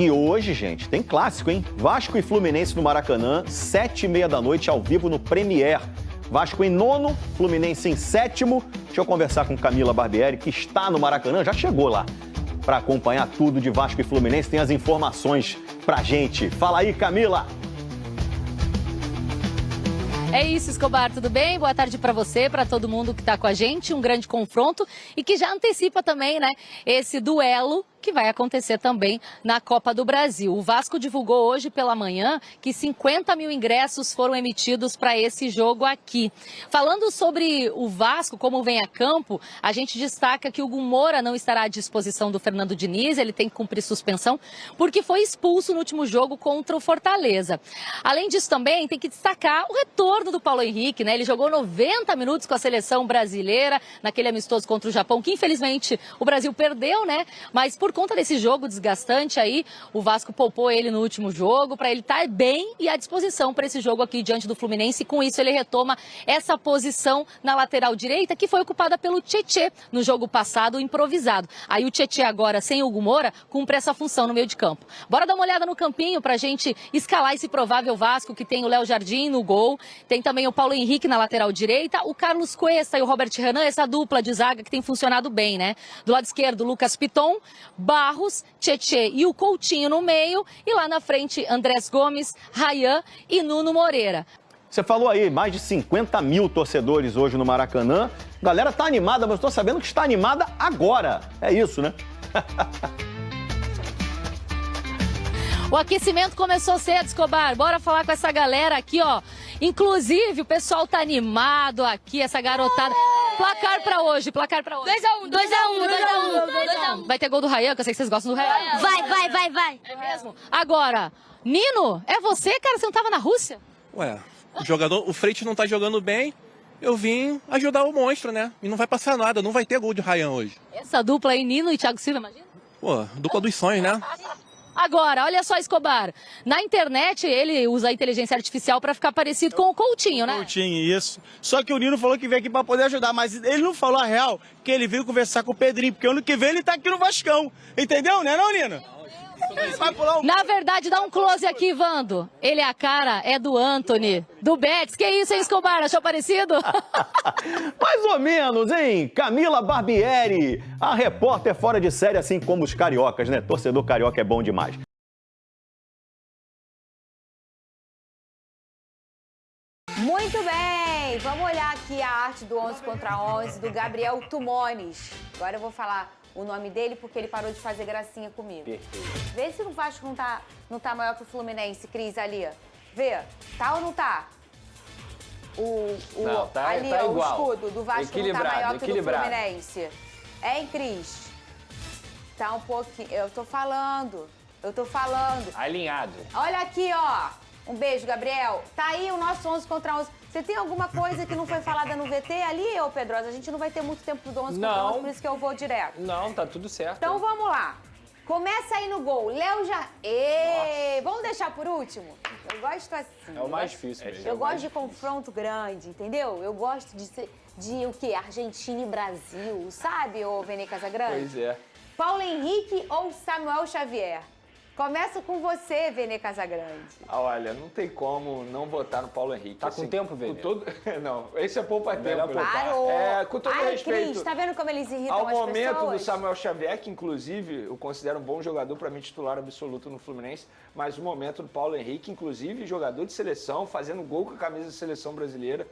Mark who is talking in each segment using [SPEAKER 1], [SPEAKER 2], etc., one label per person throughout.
[SPEAKER 1] E hoje, gente, tem clássico, hein? Vasco e Fluminense no Maracanã, 7h30 da noite, ao vivo no Premier. Vasco em nono, Fluminense em sétimo. Deixa eu conversar com Camila Barbieri, que está no Maracanã, já chegou lá, para acompanhar tudo de Vasco e Fluminense. Tem as informações pra gente. Fala aí, Camila!
[SPEAKER 2] É isso, Escobar, tudo bem? Boa tarde para você, para todo mundo que está com a gente. Um grande confronto e que já antecipa também, né, esse duelo que vai acontecer também na Copa do Brasil. O Vasco divulgou hoje pela manhã que 50 mil ingressos foram emitidos para esse jogo aqui. Falando sobre o Vasco, como vem a campo, a gente destaca que o Hugo Moura não estará à disposição do Fernando Diniz, ele tem que cumprir suspensão, porque foi expulso no último jogo contra o Fortaleza. Além disso também, tem que destacar o retorno do Paulo Henrique, né? Ele jogou 90 minutos com a seleção brasileira, naquele amistoso contra o Japão, que infelizmente o Brasil perdeu, né? Mas por conta desse jogo desgastante aí, o Vasco poupou ele no último jogo para ele estar bem e à disposição para esse jogo aqui diante do Fluminense. E com isso ele retoma essa posição na lateral direita que foi ocupada pelo Tietê no jogo passado, improvisado. Aí o Tietê agora, sem o Hugo Moura, cumpre essa função no meio de campo. Bora dar uma olhada no campinho para a gente escalar esse provável Vasco que tem o Léo Jardim no gol, tem também o Paulo Henrique na lateral direita, o Carlos Cuesta e o Robert Renan, essa dupla de zaga que tem funcionado bem, né? Do lado esquerdo, Lucas Piton, Barros, Tietê e o Coutinho no meio. E lá na frente, Andrés Gomes, Rayan e Nuno Moreira.
[SPEAKER 1] Você falou aí, mais de 50 mil torcedores hoje no Maracanã. A galera tá animada, mas eu tô sabendo que está animada agora. É isso, né?
[SPEAKER 2] O aquecimento começou cedo, Escobar. Bora falar com essa galera aqui, ó. Inclusive, o pessoal tá animado aqui, essa garotada. Placar pra hoje, placar pra hoje.
[SPEAKER 3] 2x1, 2x1.
[SPEAKER 2] Vai ter gol do Rayan, que eu sei que vocês gostam do Rayan.
[SPEAKER 3] Vai.
[SPEAKER 2] É mesmo? Agora, Nino, é você, cara? Você não tava na Rússia?
[SPEAKER 4] Ué, o Freitas não tá jogando bem, eu vim ajudar o monstro, né? E não vai passar nada, não vai ter gol de Rayan hoje.
[SPEAKER 2] Essa dupla aí, Nino e Thiago Silva, imagina?
[SPEAKER 4] Pô, dupla dos sonhos, né?
[SPEAKER 2] Agora, olha só, Escobar. Na internet, ele usa a inteligência artificial pra ficar parecido com o Coutinho, né?
[SPEAKER 5] Coutinho, isso. Só que o Nino falou que veio aqui pra poder ajudar, mas ele não falou a real que ele veio conversar com o Pedrinho, porque ano que vem ele tá aqui no Vascão. Entendeu, né, não, Nino? Vai pular um...
[SPEAKER 2] Na verdade, dá um close aqui, Vando. Ele, a cara, é do Anthony, do Betis. Que isso, hein, Escobar? Achou parecido?
[SPEAKER 1] Mais ou menos, hein? Camila Barbieri, a repórter fora de série, assim como os cariocas, né? Torcedor carioca é bom demais.
[SPEAKER 6] Muito bem, vamos olhar aqui a arte do 11 contra 11 do Gabriel Tumones. Agora eu vou falar o nome dele porque ele parou de fazer gracinha comigo.
[SPEAKER 1] Perfeito.
[SPEAKER 6] Vê se o Vasco não tá maior que o Fluminense, Cris, ali. Vê, tá ou não tá?
[SPEAKER 7] Não, tá,
[SPEAKER 6] ali,
[SPEAKER 7] tá
[SPEAKER 6] ó,
[SPEAKER 7] igual.
[SPEAKER 6] o escudo do Vasco não tá maior que o do Fluminense. Hein, Cris? Tá um pouquinho... Eu tô falando.
[SPEAKER 7] Alinhado.
[SPEAKER 6] Olha aqui, ó. Um beijo, Gabriel. Tá aí o nosso 11 contra 11. Você tem alguma coisa que não foi falada no VT ali, ô Pedrosa? A gente não vai ter muito tempo do 11 contra 11, por isso que eu vou direto.
[SPEAKER 7] Não, tá tudo certo.
[SPEAKER 6] Então vamos lá. Começa aí no gol. Léo já... Vamos deixar por último? Eu gosto assim.
[SPEAKER 7] É o mais difícil mesmo.
[SPEAKER 6] Eu gosto de confronto grande, entendeu? Eu gosto de o quê? Argentina e Brasil, sabe, ô Vene Casagrande?
[SPEAKER 7] Pois é.
[SPEAKER 6] Paulo Henrique ou Samuel Xavier? Começo com você, Vene Casagrande.
[SPEAKER 7] Olha, não tem como não votar no Paulo Henrique. Tá com tempo, Vene? Não, esse é poupa-tempo.
[SPEAKER 6] Melhor parou.
[SPEAKER 7] Com todo respeito.
[SPEAKER 6] Cris, tá vendo como eles irritam
[SPEAKER 7] ao
[SPEAKER 6] as pessoas?
[SPEAKER 7] momento do Samuel Xavier, que inclusive eu considero um bom jogador, para mim titular absoluto no Fluminense, mas o momento do Paulo Henrique, inclusive jogador de seleção, fazendo gol com a camisa da seleção brasileira,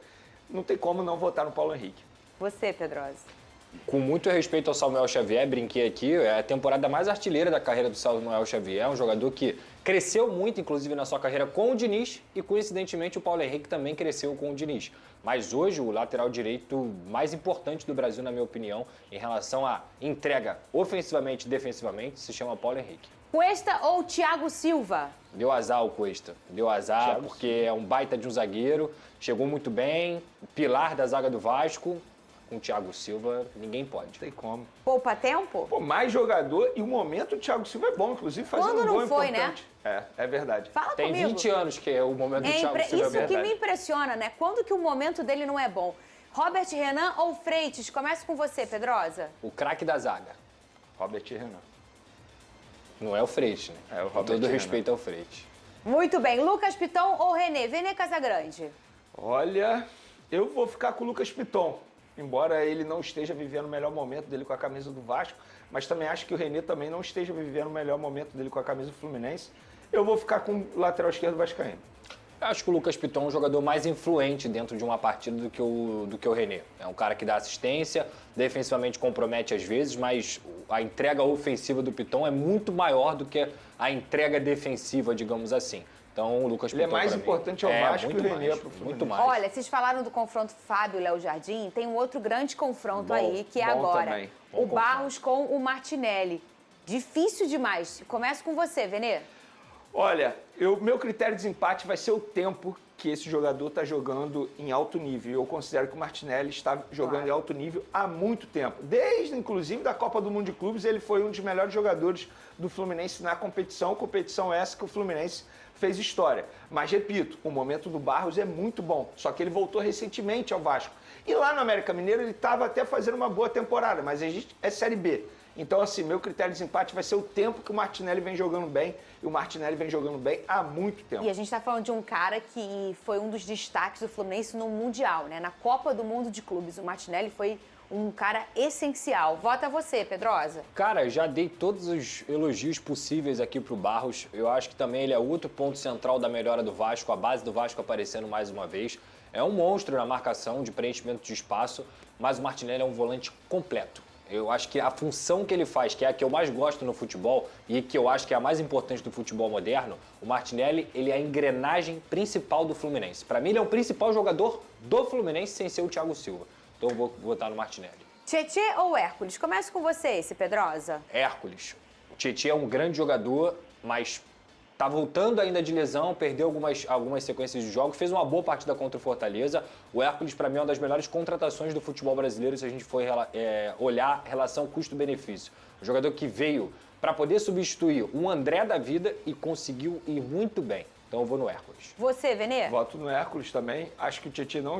[SPEAKER 7] não tem como não votar no Paulo Henrique.
[SPEAKER 6] Você, Pedrosa.
[SPEAKER 8] Com muito respeito ao Samuel Xavier, brinquei aqui, é a temporada mais artilheira da carreira do Samuel Xavier, um jogador que cresceu muito, inclusive, na sua carreira com o Diniz e, coincidentemente, o Paulo Henrique também cresceu com o Diniz. Mas hoje, o lateral direito mais importante do Brasil, na minha opinião, em relação à entrega ofensivamente e defensivamente, se chama Paulo Henrique.
[SPEAKER 6] Cuesta ou Thiago Silva?
[SPEAKER 8] Deu azar o Cuesta, deu azar porque é um baita de um zagueiro, chegou muito bem, pilar da zaga do Vasco. Com o Thiago Silva, ninguém pode.
[SPEAKER 7] Não tem como.
[SPEAKER 6] Poupa tempo?
[SPEAKER 7] Pô, mais jogador e o momento do Thiago Silva é bom, inclusive fazendo
[SPEAKER 6] Quando
[SPEAKER 7] um
[SPEAKER 6] não
[SPEAKER 7] gol
[SPEAKER 6] foi,
[SPEAKER 7] importante. Né? É verdade.
[SPEAKER 6] Fala
[SPEAKER 8] Tem
[SPEAKER 6] comigo.
[SPEAKER 8] 20 anos que é o momento do Thiago Silva.
[SPEAKER 6] Isso que me impressiona, né? Quando que o momento dele não é bom? Robert Renan ou Freitas? Começa com você, Pedrosa.
[SPEAKER 8] O craque da zaga.
[SPEAKER 7] Robert Renan.
[SPEAKER 8] Não é o Freixo, né?
[SPEAKER 7] É o
[SPEAKER 8] Com
[SPEAKER 7] Robert
[SPEAKER 8] todo
[SPEAKER 7] Renan.
[SPEAKER 8] respeito ao Freixo.
[SPEAKER 6] Muito bem. Lucas Piton ou René? Vene Casagrande.
[SPEAKER 7] Olha, eu vou ficar com o Lucas Piton. Embora ele não esteja vivendo o melhor momento dele com a camisa do Vasco, mas também acho que o René também não esteja vivendo o melhor momento dele com a camisa do Fluminense. Eu vou ficar com o lateral esquerdo vascaíno.
[SPEAKER 8] Eu acho que o Lucas Piton é um jogador mais influente dentro de uma partida do que o René. É um cara que dá assistência, defensivamente compromete às vezes, mas a entrega ofensiva do Piton é muito maior do que a entrega defensiva, digamos assim. Então, o Lucas
[SPEAKER 7] Ele é
[SPEAKER 8] Piton,
[SPEAKER 7] mais
[SPEAKER 8] pra mim,
[SPEAKER 7] importante ao Vasco
[SPEAKER 8] muito
[SPEAKER 7] que o René
[SPEAKER 8] mais,
[SPEAKER 7] pro Fluminense.
[SPEAKER 8] muito mais.
[SPEAKER 6] Olha, vocês falaram do confronto Fábio e Léo Jardim, tem um outro grande confronto
[SPEAKER 7] Bom,
[SPEAKER 6] aí, que é
[SPEAKER 7] bom
[SPEAKER 6] agora.
[SPEAKER 7] também.
[SPEAKER 6] O Barros com o Martinelli. Difícil demais. Começo com você, Venê.
[SPEAKER 7] Olha, meu critério de desempate vai ser o tempo que esse jogador está jogando em alto nível. Eu considero que o Martinelli está jogando em alto nível há muito tempo. Desde, inclusive, da Copa do Mundo de Clubes, ele foi um dos melhores jogadores do Fluminense na competição essa que o Fluminense fez história. Mas, repito, o momento do Barros é muito bom, só que ele voltou recentemente ao Vasco. E lá no América Mineiro ele estava até fazendo uma boa temporada, mas é Série B. Então, assim, meu critério de desempate vai ser o tempo que o Martinelli vem jogando bem, e o Martinelli vem jogando bem há muito tempo.
[SPEAKER 6] E a gente está falando de um cara que foi um dos destaques do Fluminense no Mundial, né? Na Copa do Mundo de Clubes. O Martinelli foi um cara essencial. Vota você, Pedrosa.
[SPEAKER 8] Cara, já dei todos os elogios possíveis aqui pro Barros. Eu acho que também ele é outro ponto central da melhora do Vasco, a base do Vasco aparecendo mais uma vez. É um monstro na marcação, de preenchimento de espaço, mas o Martinelli é um volante completo. Eu acho que a função que ele faz, que é a que eu mais gosto no futebol e que eu acho que é a mais importante do futebol moderno, o Martinelli, ele é a engrenagem principal do Fluminense. Para mim, ele é o principal jogador do Fluminense sem ser o Thiago Silva. Então eu vou votar no Martinelli.
[SPEAKER 6] Tietê ou Hércules? Começo com você, esse Pedrosa.
[SPEAKER 8] Hércules. O Tietê é um grande jogador, mas tá voltando ainda de lesão, perdeu algumas sequências de jogos, fez uma boa partida contra o Fortaleza. O Hércules, para mim, é uma das melhores contratações do futebol brasileiro se a gente for olhar a relação custo-benefício. Um jogador que veio para poder substituir um André da vida e conseguiu ir muito bem. Então eu vou no Hércules.
[SPEAKER 6] Você, Venê?
[SPEAKER 7] Voto no Hércules também. Acho que o Tietê não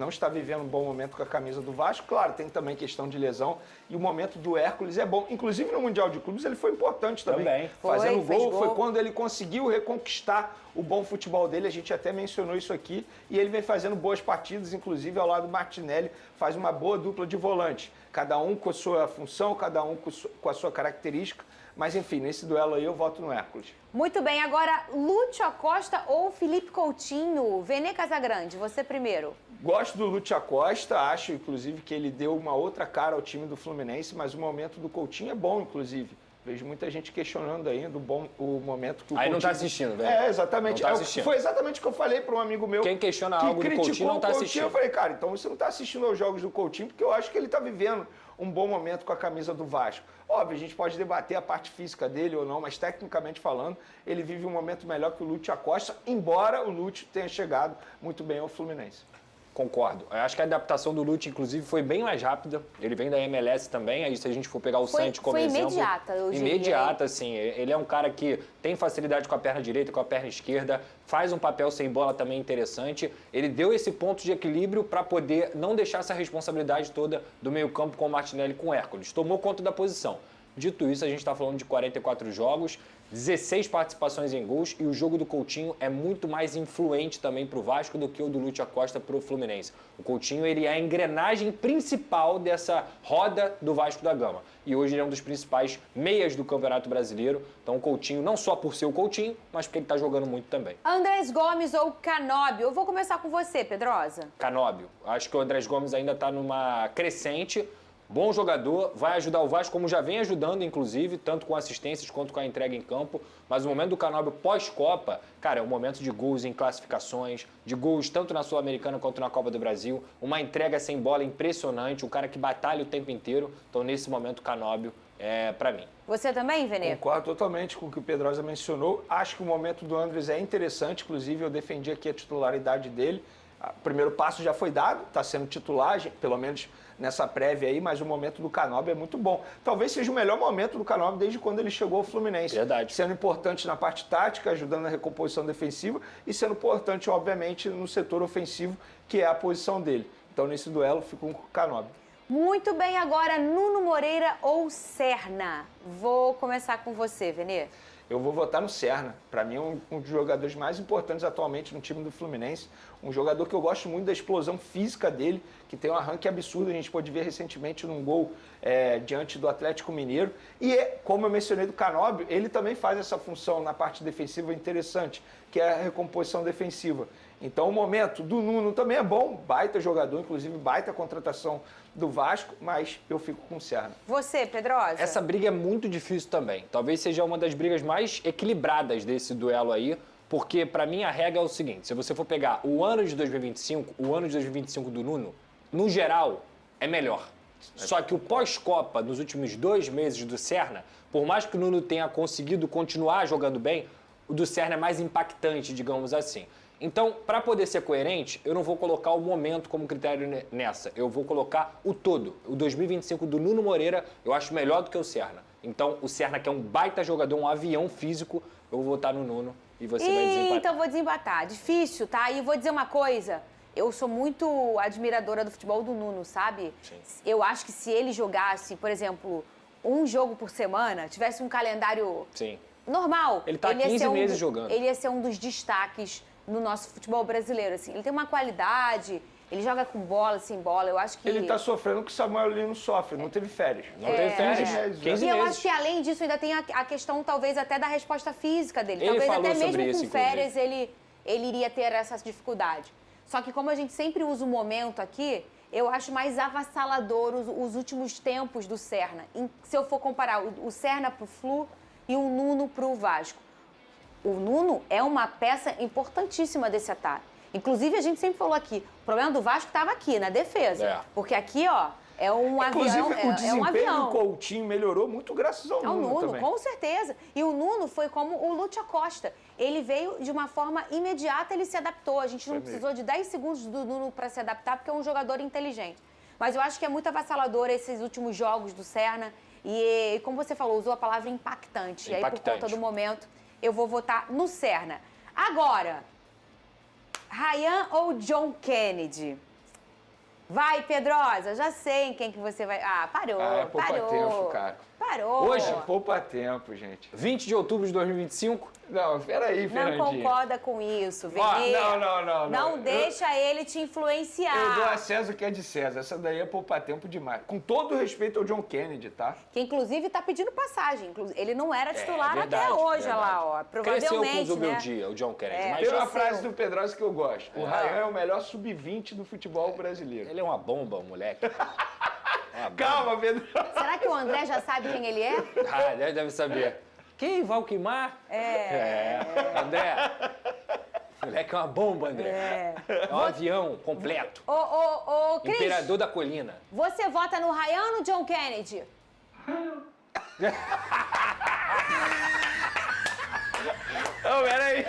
[SPEAKER 7] está vivendo um bom momento com a camisa do Vasco. Claro, tem também questão de lesão. E o momento do Hércules é bom. Inclusive no Mundial de Clubes ele foi importante também. Fazendo gol. Foi quando ele conseguiu reconquistar o bom futebol dele. A gente até mencionou isso aqui. E ele vem fazendo boas partidas, inclusive ao lado do Martinelli. Faz uma boa dupla de volante. Cada um com a sua função, cada um com a sua característica. Mas enfim, nesse duelo aí eu voto no Hércules.
[SPEAKER 6] Muito bem, agora Lúcio Acosta ou Felipe Coutinho? Venê Casagrande, você primeiro.
[SPEAKER 7] Gosto do Lúcio Acosta, acho inclusive que ele deu uma outra cara ao time do Fluminense, mas o momento do Coutinho é bom, inclusive. Vejo muita gente questionando ainda o momento que o
[SPEAKER 8] Aí
[SPEAKER 7] Coutinho...
[SPEAKER 8] não tá assistindo, velho.
[SPEAKER 7] É, exatamente.
[SPEAKER 8] Não tá assistindo.
[SPEAKER 7] Foi exatamente o que eu falei para um amigo meu.
[SPEAKER 8] Quem questiona algo do Coutinho não tá assistindo.
[SPEAKER 7] Eu falei, cara, então você não tá assistindo aos jogos do Coutinho, porque eu acho que ele tá vivendo um bom momento com a camisa do Vasco. Óbvio, a gente pode debater a parte física dele ou não, mas tecnicamente falando, ele vive um momento melhor que o Lúcio Acosta, embora o Lúcio tenha chegado muito bem ao Fluminense.
[SPEAKER 8] Concordo. Eu acho que a adaptação do Lúcio, inclusive, foi bem mais rápida. Ele vem da MLS também, aí se a gente for pegar o Santos como exemplo...
[SPEAKER 6] Foi imediata, eu diria.
[SPEAKER 8] Imediata, sim. Ele é um cara que tem facilidade com a perna direita, com a perna esquerda, faz um papel sem bola também interessante. Ele deu esse ponto de equilíbrio para poder não deixar essa responsabilidade toda do meio-campo com o Martinelli e com o Hércules. Tomou conta da posição. Dito isso, a gente está falando de 44 jogos, 16 participações em gols e o jogo do Coutinho é muito mais influente também para o Vasco do que o do Lúcio Acosta para o Fluminense. O Coutinho ele é a engrenagem principal dessa roda do Vasco da Gama. E hoje ele é um dos principais meias do Campeonato Brasileiro. Então o Coutinho, não só por ser o Coutinho, mas porque ele está jogando muito também.
[SPEAKER 6] Andrés Gomes ou Canóbio? Eu vou começar com você, Pedrosa.
[SPEAKER 8] Canóbio. Acho que o Andrés Gomes ainda está numa crescente. Bom jogador, vai ajudar o Vasco, como já vem ajudando, inclusive, tanto com assistências quanto com a entrega em campo. Mas o momento do Canóbio pós-Copa, cara, é um momento de gols em classificações, de gols tanto na Sul-Americana quanto na Copa do Brasil. Uma entrega sem bola impressionante, um cara que batalha o tempo inteiro. Então, nesse momento, o Canóbio é pra mim.
[SPEAKER 6] Você também, Venê?
[SPEAKER 7] Concordo totalmente com o que o Pedrosa mencionou. Acho que o momento do Andrés é interessante, inclusive eu defendi aqui a titularidade dele. O primeiro passo já foi dado, está sendo titular, pelo menos nessa prévia aí, mas o momento do Canóbio é muito bom. Talvez seja o melhor momento do Canóbio desde quando ele chegou ao Fluminense.
[SPEAKER 8] Verdade.
[SPEAKER 7] Sendo importante na parte tática, ajudando na recomposição defensiva e sendo importante, obviamente, no setor ofensivo, que é a posição dele. Então, nesse duelo, fico com o Canóbio.
[SPEAKER 6] Muito bem, agora Nuno Moreira ou Serna? Vou começar com você, Venê.
[SPEAKER 7] Eu vou votar no Serna. Para mim, é um dos jogadores mais importantes atualmente no time do Fluminense. Um jogador que eu gosto muito da explosão física dele, que tem um arranque absurdo. A gente pôde ver recentemente num gol diante do Atlético Mineiro. E, como eu mencionei do Canóbio, ele também faz essa função na parte defensiva interessante, que é a recomposição defensiva. Então, o momento do Nuno também é bom, baita jogador, inclusive baita contratação do Vasco, mas eu fico com o Serna.
[SPEAKER 6] Você, Pedrosa?
[SPEAKER 8] Essa briga é muito difícil também. Talvez seja uma das brigas mais equilibradas desse duelo aí, porque pra mim a regra é o seguinte, se você for pegar o ano de 2025, o ano de 2025 do Nuno, no geral, é melhor. Só que o pós-Copa, nos últimos 2 meses do Serna, por mais que o Nuno tenha conseguido continuar jogando bem, o do Serna é mais impactante, digamos assim. Então, para poder ser coerente, eu não vou colocar o momento como critério nessa. Eu vou colocar o todo. O 2025 do Nuno Moreira eu acho melhor do que o Serna. Então, o Serna, que é um baita jogador, um avião físico, eu vou votar no Nuno e você vai desempatar.
[SPEAKER 6] Então, vou desempatar. Difícil, tá? E vou dizer uma coisa. Eu sou muito admiradora do futebol do Nuno, sabe?
[SPEAKER 8] Sim.
[SPEAKER 6] Eu acho que se ele jogasse, por exemplo, um jogo por semana, tivesse um calendário
[SPEAKER 8] Sim.
[SPEAKER 6] normal.
[SPEAKER 8] Ele tá há 15 meses jogando.
[SPEAKER 6] Ele ia ser um dos destaques no nosso futebol brasileiro, assim. Ele tem uma qualidade, ele joga com bola, sem bola, eu acho que...
[SPEAKER 7] Ele tá sofrendo o que o Samuel Lino sofre, não teve férias.
[SPEAKER 8] Não teve férias.
[SPEAKER 7] 15
[SPEAKER 6] E eu
[SPEAKER 8] meses.
[SPEAKER 6] acho que, além disso, ainda tem a questão, talvez, até da resposta física dele.
[SPEAKER 8] Ele
[SPEAKER 6] Talvez
[SPEAKER 8] falou
[SPEAKER 6] até
[SPEAKER 8] sobre
[SPEAKER 6] mesmo
[SPEAKER 8] isso,
[SPEAKER 6] com férias ele iria ter essa dificuldade. Só que como a gente sempre usa o momento aqui, eu acho mais avassalador os últimos tempos do Serna. Se eu for comparar o Serna pro Flu e o Nuno pro Vasco. O Nuno é uma peça importantíssima desse ataque. Inclusive, a gente sempre falou aqui, o problema do Vasco estava aqui, na defesa.
[SPEAKER 8] É.
[SPEAKER 6] Porque aqui, ó, é um
[SPEAKER 7] Inclusive,
[SPEAKER 6] avião.
[SPEAKER 7] o desempenho
[SPEAKER 6] um avião.
[SPEAKER 7] do Coutinho melhorou muito graças ao
[SPEAKER 6] É o Nuno,
[SPEAKER 7] também.
[SPEAKER 6] com certeza. E o Nuno foi como o Lúcio Costa. Ele veio de uma forma imediata, ele se adaptou. A gente não precisou de 10 segundos do Nuno para se adaptar, porque é um jogador inteligente. Mas eu acho que é muito avassalador esses últimos jogos do Serna. E como você falou, usou a palavra impactante. E aí, por conta do momento, eu vou votar no Serna. Agora, Ryan ou John Kennedy? Vai, Pedrosa, já sei em quem que você vai... Ah, parou,
[SPEAKER 7] poupa
[SPEAKER 6] parou.
[SPEAKER 7] tempo, cara.
[SPEAKER 6] Parou.
[SPEAKER 8] Hoje,
[SPEAKER 7] Poupa tempo, gente.
[SPEAKER 8] 20 de outubro de 2025,
[SPEAKER 7] Não, peraí,
[SPEAKER 6] Não
[SPEAKER 7] Fernandinho.
[SPEAKER 6] concorda com isso, Venê.
[SPEAKER 7] Não.
[SPEAKER 6] Não deixa ele te influenciar.
[SPEAKER 7] Eu dou a César o que é de César. Essa daí é poupa tempo demais. Com todo respeito ao John Kennedy, tá?
[SPEAKER 6] Que, inclusive, tá pedindo passagem. Ele não era titular
[SPEAKER 8] verdade,
[SPEAKER 6] até hoje, olha
[SPEAKER 8] verdade.
[SPEAKER 6] lá, ó.
[SPEAKER 8] Cresceu com
[SPEAKER 6] Provavelmente,
[SPEAKER 8] o
[SPEAKER 6] né?
[SPEAKER 8] meu dia, o John Kennedy.
[SPEAKER 6] É.
[SPEAKER 8] Mas
[SPEAKER 7] Tem uma
[SPEAKER 6] cresceu.
[SPEAKER 7] frase do Pedrosa que eu gosto. O Ryan é o melhor sub-20 do futebol brasileiro.
[SPEAKER 8] ele é uma bomba, moleque. Uma bomba.
[SPEAKER 7] Calma, Pedrosa.
[SPEAKER 6] Será que o André já sabe quem ele é?
[SPEAKER 8] Ah, deve saber. Quem? Valquimar? André. Moleque é uma bomba, André. É um avião completo.
[SPEAKER 6] Ô, Cris,
[SPEAKER 8] Imperador da colina.
[SPEAKER 6] você vota no Ryan ou no John Kennedy?
[SPEAKER 7] Não, peraí.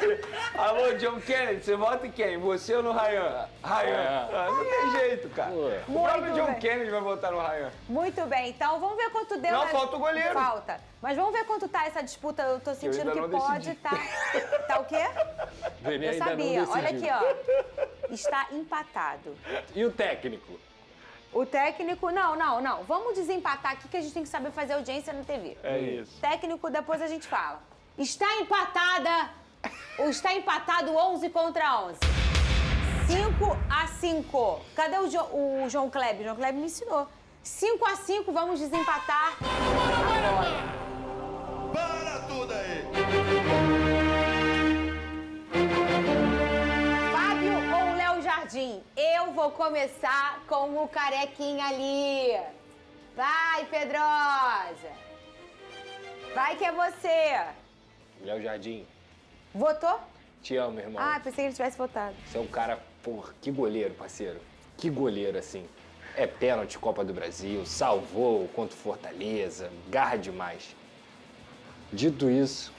[SPEAKER 7] Alô, John Kennedy, você vota em quem? Você ou no Ryan? Ryan. Não tem jeito, cara. O próprio
[SPEAKER 6] Muito
[SPEAKER 7] John
[SPEAKER 6] bem.
[SPEAKER 7] Kennedy vai votar no Ryan.
[SPEAKER 6] Muito bem, então vamos ver quanto deu.
[SPEAKER 7] Não, falta o goleiro.
[SPEAKER 6] Falta. Mas vamos ver quanto tá essa disputa. Eu tô sentindo
[SPEAKER 7] ainda
[SPEAKER 6] que
[SPEAKER 7] não
[SPEAKER 6] pode
[SPEAKER 7] decidi.
[SPEAKER 6] Tá o quê?
[SPEAKER 8] Venê
[SPEAKER 6] Eu
[SPEAKER 8] ainda
[SPEAKER 6] sabia.
[SPEAKER 8] não
[SPEAKER 6] Olha
[SPEAKER 8] decidiu.
[SPEAKER 6] aqui, ó. Está empatado.
[SPEAKER 8] E o técnico?
[SPEAKER 6] O técnico... Não. Vamos desempatar aqui que a gente tem que saber fazer audiência na TV.
[SPEAKER 7] É isso.
[SPEAKER 6] Técnico, depois a gente fala. Está empatado 11 contra 11. 5-5. Cadê o João Kleber? O João Kleber me ensinou. 5-5, vamos desempatar.
[SPEAKER 9] Para tudo aí!
[SPEAKER 6] Fábio ou Léo Jardim? Eu vou começar com o carequinha ali. Vai, Pedrosa. Vai que é você.
[SPEAKER 8] Léo Jardim,
[SPEAKER 6] Votou?
[SPEAKER 8] te amo, irmão.
[SPEAKER 6] Ah, pensei que ele tivesse votado.
[SPEAKER 8] Você é um cara, porra, que goleiro, parceiro. Que goleiro, assim. É pênalti, Copa do Brasil, salvou contra o Fortaleza, garra demais. Dito isso...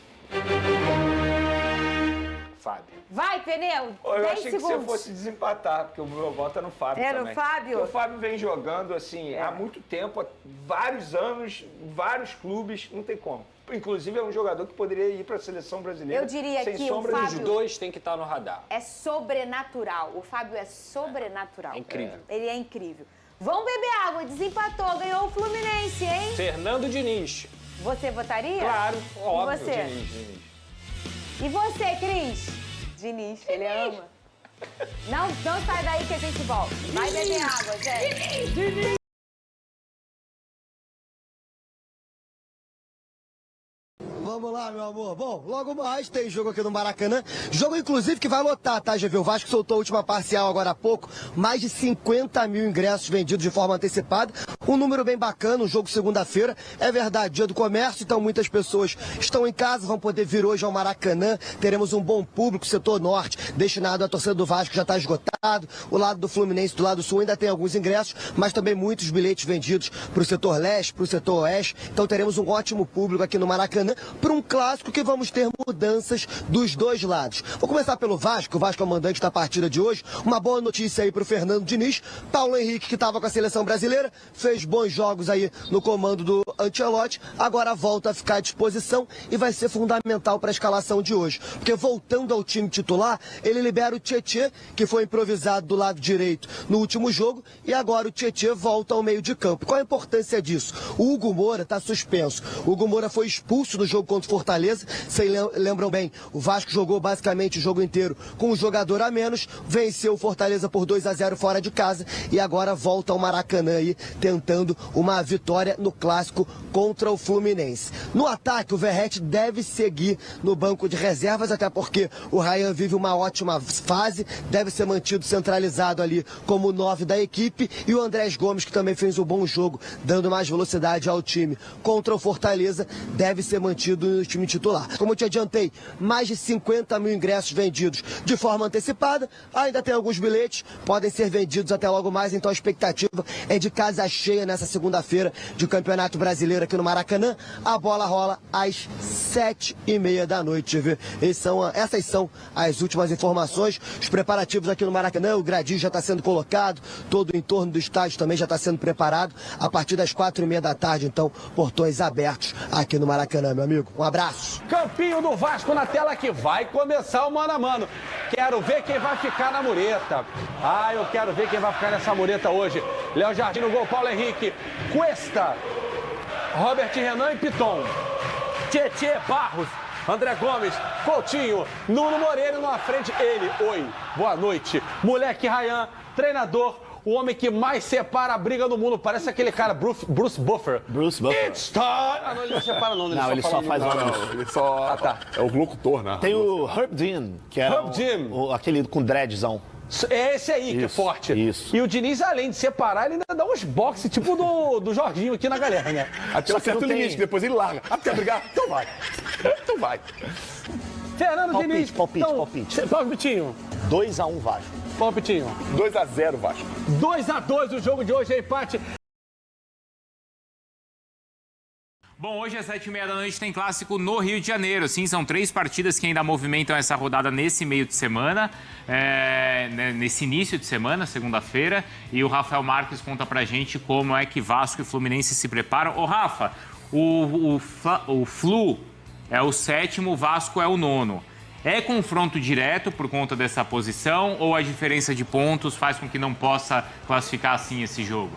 [SPEAKER 8] Fábio.
[SPEAKER 6] Vai, Pneu.
[SPEAKER 7] Eu
[SPEAKER 6] 10
[SPEAKER 7] achei
[SPEAKER 6] segundos.
[SPEAKER 7] que você fosse desempatar, porque o meu voto é no Fábio
[SPEAKER 6] É no
[SPEAKER 7] também.
[SPEAKER 6] Fábio?
[SPEAKER 7] Porque o Fábio vem jogando, assim, há muito tempo, há vários anos, vários clubes, não tem como. Inclusive, é um jogador que poderia ir para a seleção brasileira.
[SPEAKER 6] Eu diria
[SPEAKER 7] sem
[SPEAKER 6] que o
[SPEAKER 7] sombra de
[SPEAKER 8] Os
[SPEAKER 6] Fábio-
[SPEAKER 7] dúvida.
[SPEAKER 8] dois têm que estar no radar.
[SPEAKER 6] É sobrenatural. O Fábio é sobrenatural.
[SPEAKER 8] É incrível.
[SPEAKER 6] Ele é incrível. Vão beber água, desempatou, ganhou o Fluminense, hein?
[SPEAKER 8] Fernando Diniz.
[SPEAKER 6] Você votaria?
[SPEAKER 8] Claro, óbvio.
[SPEAKER 6] E você?
[SPEAKER 8] Diniz.
[SPEAKER 6] E você, Cris? Diniz, ele ama. Não sai daí que a gente volta. Vai beber água, gente.
[SPEAKER 10] Vamos lá, meu amor. Bom, logo mais tem jogo aqui no Maracanã. Jogo, inclusive, que vai lotar, tá, GV? O Vasco soltou a última parcial agora há pouco. Mais de 50 mil ingressos vendidos de forma antecipada. Um número bem bacana, um jogo segunda-feira. É verdade, dia do comércio, então muitas pessoas estão em casa, vão poder vir hoje ao Maracanã. Teremos um bom público, setor norte, destinado à torcida do Vasco, já está esgotado. O lado do Fluminense, do lado sul, ainda tem alguns ingressos, mas também muitos bilhetes vendidos para o setor leste, para o setor oeste. Então teremos um ótimo público aqui no Maracanã, para um clássico que vamos ter mudanças dos dois lados. Vou começar pelo Vasco. O Vasco é o mandante da partida de hoje. Uma boa notícia aí para o Fernando Diniz. Paulo Henrique, que estava com a seleção brasileira, fez bons jogos aí no comando do Ancelotti, agora volta a ficar à disposição e vai ser fundamental para a escalação de hoje. Porque voltando ao time titular, ele libera o Tietê, que foi improvisado do lado direito no último jogo, e agora o Tietê volta ao meio de campo. Qual a importância disso? O Hugo Moura está suspenso. O Hugo Moura foi expulso do jogo contra o Fortaleza. Vocês lembram bem, o Vasco jogou basicamente o jogo inteiro com um jogador a menos, venceu o Fortaleza por 2-0 fora de casa e agora volta ao Maracanã aí, tentando uma vitória no clássico contra o Fluminense. No ataque, o Verratti deve seguir no banco de reservas, até porque o Ryan vive uma ótima fase, deve ser mantido centralizado ali como 9 da equipe, e o Andrés Gomes, que também fez um bom jogo, dando mais velocidade ao time contra o Fortaleza, deve ser mantido no time titular. Como eu te adiantei, mais de 50 mil ingressos vendidos de forma antecipada, ainda tem alguns bilhetes, podem ser vendidos até logo mais, então a expectativa é de casa cheia nessa segunda-feira de Campeonato Brasileiro aqui no Maracanã. A bola rola às 7h30 da noite, viu? Essas são as últimas informações, os preparativos aqui no Maracanã. O gradil já está sendo colocado, todo o entorno do estádio também já está sendo preparado, a partir das 4h30 da tarde, então, portões abertos aqui no Maracanã, meu amigo. Um abraço.
[SPEAKER 11] Campinho do Vasco na tela, que vai começar o mano a mano. Quero ver quem vai ficar na mureta. Eu quero ver quem vai ficar nessa mureta hoje. Léo Jardim no gol, Paulo Henrique, Cuesta, Robert Renan e Piton. Tietê, Barros, André Gomes, Coutinho, Nuno Moreira na frente. Ele, oi, boa noite. Moleque Ryan, treinador, o homem que mais separa a briga no mundo. Parece aquele cara, Bruce Buffer.
[SPEAKER 1] Bruce Buffer.
[SPEAKER 11] It's time! Não, ele não separa não.
[SPEAKER 1] Ele só faz
[SPEAKER 11] não,
[SPEAKER 1] ele só...
[SPEAKER 11] tá.
[SPEAKER 9] É o locutor, né?
[SPEAKER 1] Tem o Herb Dean, que era aquele com dreadzão.
[SPEAKER 11] É esse aí que é forte.
[SPEAKER 1] Isso.
[SPEAKER 11] E o Diniz, além de separar, ele ainda dá uns boxes, tipo do Jorginho aqui na galera, né?
[SPEAKER 9] Até certo limite, depois ele larga. Quer brigar? Então vai. Então vai.
[SPEAKER 11] Fernando Diniz.
[SPEAKER 1] Palpite.
[SPEAKER 11] Palpitinho.
[SPEAKER 1] 2-1 Vasco.
[SPEAKER 11] Palpitinho.
[SPEAKER 9] 2-0 Vasco.
[SPEAKER 11] 2-2 o jogo de hoje, é empate.
[SPEAKER 12] Bom, hoje às 7h30 da noite tem clássico no Rio de Janeiro. Sim, são 3 partidas que ainda movimentam essa rodada nesse meio de semana, nesse início de semana, segunda-feira. E o Rafael Marques conta pra gente como é que Vasco e Fluminense se preparam. Ô, Rafa, o Flu é o 7º, o Vasco é o 9º. É confronto direto por conta dessa posição ou a diferença de pontos faz com que não possa classificar assim esse jogo?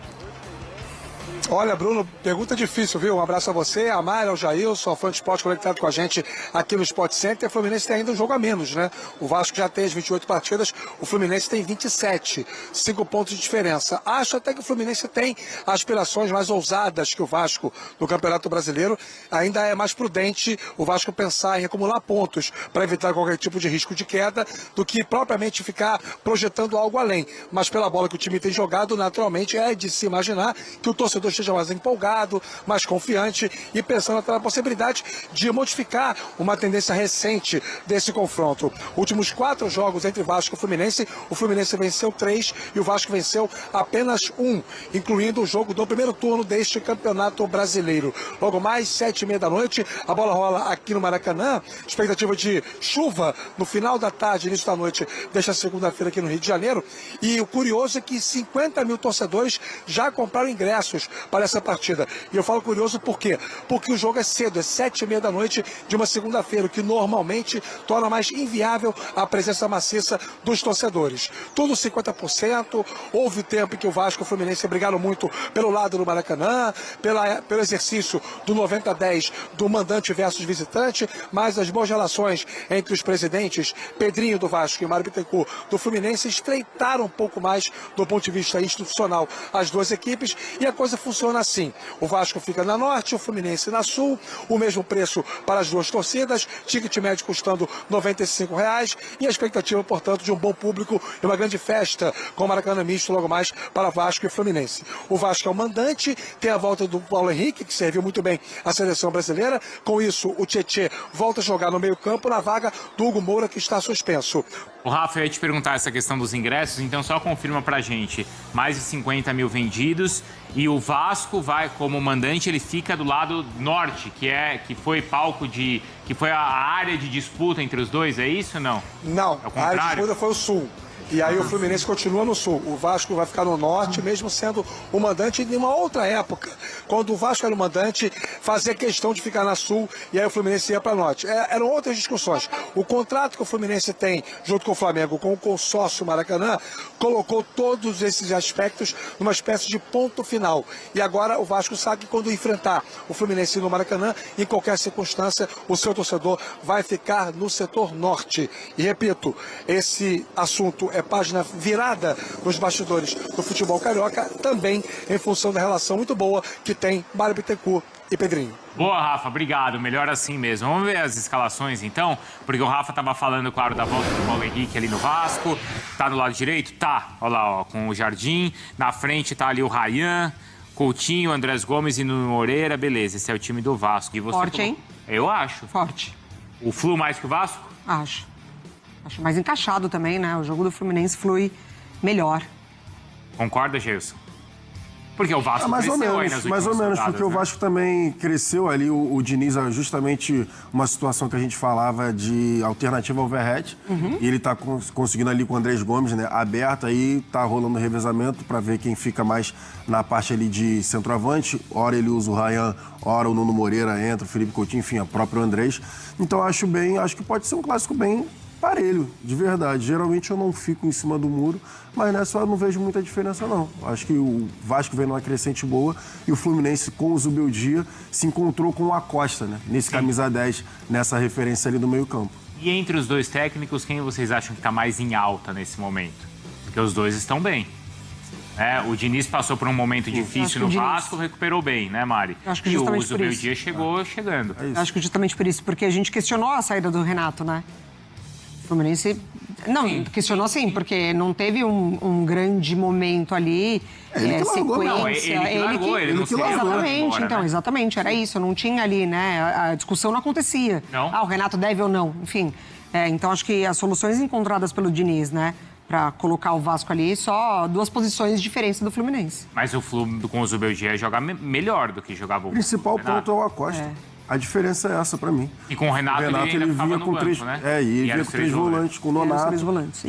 [SPEAKER 13] Olha, Bruno, pergunta difícil, viu? Um abraço a você, a Mara, ao Jailson, ao Fã de Esporte conectado com a gente aqui no Sport Center. O Fluminense tem ainda um jogo a menos, né? O Vasco já tem as 28 partidas, o Fluminense tem 27, 5 pontos de diferença. Acho até que o Fluminense tem aspirações mais ousadas que o Vasco no Campeonato Brasileiro. Ainda é mais prudente o Vasco pensar em acumular pontos para evitar qualquer tipo de risco de queda do que propriamente ficar projetando algo além. Mas pela bola que o time tem jogado, naturalmente é de se imaginar que o torcedor esteja mais empolgado, mais confiante e pensando até na possibilidade de modificar uma tendência recente desse confronto. Últimos 4 jogos entre Vasco e Fluminense, o Fluminense venceu 3 e o Vasco venceu apenas 1, incluindo o jogo do primeiro turno deste Campeonato Brasileiro. Logo mais, 7h30 da noite, a bola rola aqui no Maracanã, expectativa de chuva no final da tarde, início da noite desta segunda-feira aqui no Rio de Janeiro, e o curioso é que 50 mil torcedores já compraram ingressos para essa partida. E eu falo curioso por quê? Porque o jogo é cedo, é 7h30 da noite de uma segunda-feira, o que normalmente torna mais inviável a presença maciça dos torcedores. Tudo 50%, houve tempo em que o Vasco e o Fluminense brigaram muito pelo lado do Maracanã, pelo exercício do 90-10 do mandante versus visitante, mas as boas relações entre os presidentes, Pedrinho do Vasco e Mário Bittencourt do Fluminense, estreitaram um pouco mais do ponto de vista institucional as duas equipes, e a coisa funciona assim: o Vasco fica na norte, o Fluminense na sul, o mesmo preço para as duas torcidas, ticket médio custando R$ 95,00, e a expectativa, portanto, de um bom público e uma grande festa com o Maracanã misto logo mais para Vasco e Fluminense. O Vasco é o mandante, tem a volta do Paulo Henrique, que serviu muito bem a seleção brasileira. Com isso, o Tietê volta a jogar no meio-campo na vaga do Hugo Moura, que está suspenso.
[SPEAKER 12] O Rafa, eu ia te perguntar essa questão dos ingressos, então só confirma pra gente, mais de 50 mil vendidos, e o Vasco vai, como mandante, ele fica do lado norte, que foi palco de... que foi a área de disputa entre os dois, é isso ou não?
[SPEAKER 13] Não, a área de disputa foi o sul. E aí o Fluminense continua no sul. O Vasco vai ficar no norte, mesmo sendo o mandante de uma outra época. Quando o Vasco era o mandante, fazia questão de ficar na sul e aí o Fluminense ia para norte. Eram outras discussões. O contrato que o Fluminense tem, junto com o Flamengo, com o consórcio Maracanã, colocou todos esses aspectos numa espécie de ponto final. E agora o Vasco sabe que quando enfrentar o Fluminense no Maracanã, em qualquer circunstância, o seu torcedor vai ficar no setor norte. E repito, esse assunto é página virada nos bastidores do futebol carioca, também em função da relação muito boa que tem Mário Bittencourt e Pedrinho.
[SPEAKER 12] Boa, Rafa, obrigado. Melhor assim mesmo. Vamos ver as escalações, então? Porque o Rafa estava falando, claro, da volta do Paulo Henrique ali no Vasco. Tá no lado direito? Tá. Olha lá, ó, com o Jardim. Na frente tá ali o Ryan, Coutinho, Andrés Gomes e Nuno Moreira. Beleza, esse é o time do Vasco. E você
[SPEAKER 14] forte, hein?
[SPEAKER 12] Eu acho.
[SPEAKER 14] Forte.
[SPEAKER 12] O Flu mais que o Vasco?
[SPEAKER 14] Acho mais encaixado também, né? O jogo do Fluminense flui melhor.
[SPEAKER 12] Concorda, Gilson? Porque o Vasco
[SPEAKER 15] mais
[SPEAKER 12] cresceu
[SPEAKER 15] ou
[SPEAKER 12] aí
[SPEAKER 15] menos,
[SPEAKER 12] nas últimas
[SPEAKER 15] mais ou menos,
[SPEAKER 12] rodadas,
[SPEAKER 15] porque o Vasco também cresceu ali. O Diniz, justamente uma situação que a gente falava de alternativa ao Verratti. E ele tá conseguindo ali com o Andrés Gomes, né? Aberto, aí tá rolando revezamento para ver quem fica mais na parte ali de centroavante. Ora ele usa o Ryan, ora o Nuno Moreira entra, o Felipe Coutinho, enfim, o próprio Andrés. Então acho que pode ser um clássico bem parelho, de verdade. Geralmente eu não fico em cima do muro, mas nessa eu não vejo muita diferença, não. Acho que o Vasco vem numa crescente boa e o Fluminense, com o Zubeldia, se encontrou com o Acosta, né? Nesse camisa 10, nessa referência ali do meio-campo.
[SPEAKER 12] E entre os dois técnicos, quem vocês acham que está mais em alta nesse momento? Porque os dois estão bem. O Diniz passou por um momento difícil no Vasco, recuperou bem, né, Mari?
[SPEAKER 14] Acho que
[SPEAKER 12] e
[SPEAKER 14] justamente
[SPEAKER 12] o Zubeldia chegou chegando.
[SPEAKER 14] Acho que justamente por isso, porque a gente questionou a saída do Renato, né? O Fluminense... Não, questionou sim, porque não teve um grande momento ali, sequência.
[SPEAKER 12] Ele que largou.
[SPEAKER 14] Exatamente, então, exatamente, era isso. Não tinha ali, né? A discussão não acontecia.
[SPEAKER 12] Não?
[SPEAKER 14] O Renato deve ou não, enfim. Então, acho que as soluções encontradas pelo Diniz, né? Para colocar o Vasco ali, só duas posições de diferença do Fluminense.
[SPEAKER 12] Mas o Flu com o Zubeldia joga melhor do que jogava o
[SPEAKER 15] principal ponto é o Acosta. A diferença é essa pra mim.
[SPEAKER 12] E com o Renato
[SPEAKER 15] ele vinha com três,
[SPEAKER 12] né?
[SPEAKER 15] E ele vinha com três volantes, com o Nonato.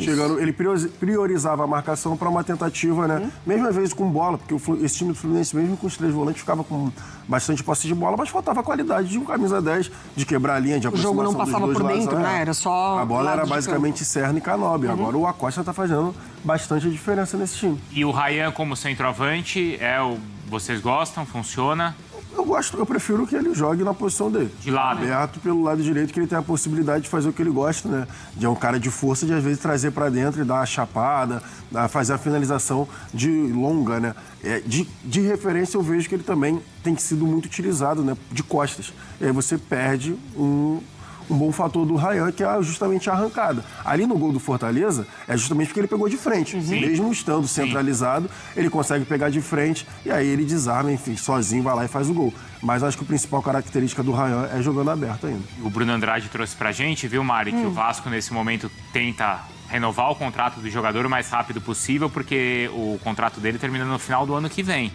[SPEAKER 15] Chegando, ele priorizava a marcação para uma tentativa, né? Mesmo às vezes com bola, porque esse time do Fluminense, mesmo com os três volantes, ficava com bastante posse de bola, mas faltava a qualidade de um camisa 10, de quebrar a linha, de aproximação dos dois lados.
[SPEAKER 14] O jogo não passava por dentro, né? Era só...
[SPEAKER 15] A bola era basicamente Serna e Canóbio. Agora o Acosta tá fazendo bastante diferença nesse time.
[SPEAKER 12] E o Ryan como centroavante, vocês gostam? Funciona?
[SPEAKER 15] Eu prefiro que ele jogue na posição dele.
[SPEAKER 12] De lado.
[SPEAKER 15] Aberto pelo lado direito, que ele tem a possibilidade de fazer o que ele gosta, né? De um cara de força, de às vezes trazer pra dentro e dar a chapada, fazer a finalização de longa, né? De referência, eu vejo que ele também tem sido muito utilizado, né? De costas. E aí você perde um bom fator do Ryan, que é justamente a arrancada. Ali no gol do Fortaleza, é justamente porque ele pegou de frente. Mesmo estando centralizado, ele consegue pegar de frente e aí ele desarma, enfim, sozinho vai lá e faz o gol. Mas acho que a principal característica do Ryan é jogando aberto ainda.
[SPEAKER 12] O Bruno Andrade trouxe pra gente, viu, Mari, que o Vasco nesse momento tenta renovar o contrato do jogador o mais rápido possível, porque o contrato dele termina no final do ano que vem.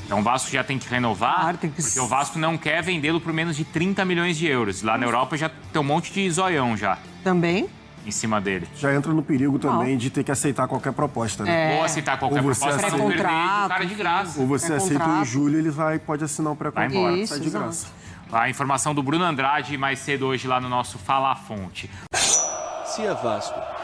[SPEAKER 12] Então o Vasco já tem que renovar, porque o Vasco não quer vendê-lo por menos de 30 milhões de euros. Lá na Europa já tem um monte de zoião já.
[SPEAKER 14] Também.
[SPEAKER 12] em cima dele.
[SPEAKER 15] Já entra no perigo também de ter que aceitar qualquer proposta, né?
[SPEAKER 12] Ou aceitar qualquer proposta para não perder o cara de graça.
[SPEAKER 15] Ou você aceita em julho, ele pode assinar um pré-contrato
[SPEAKER 12] vai embora.
[SPEAKER 15] e sai de graça.
[SPEAKER 12] A informação do Bruno Andrade mais cedo hoje lá no nosso Fala Fonte.
[SPEAKER 16] Se é Vasco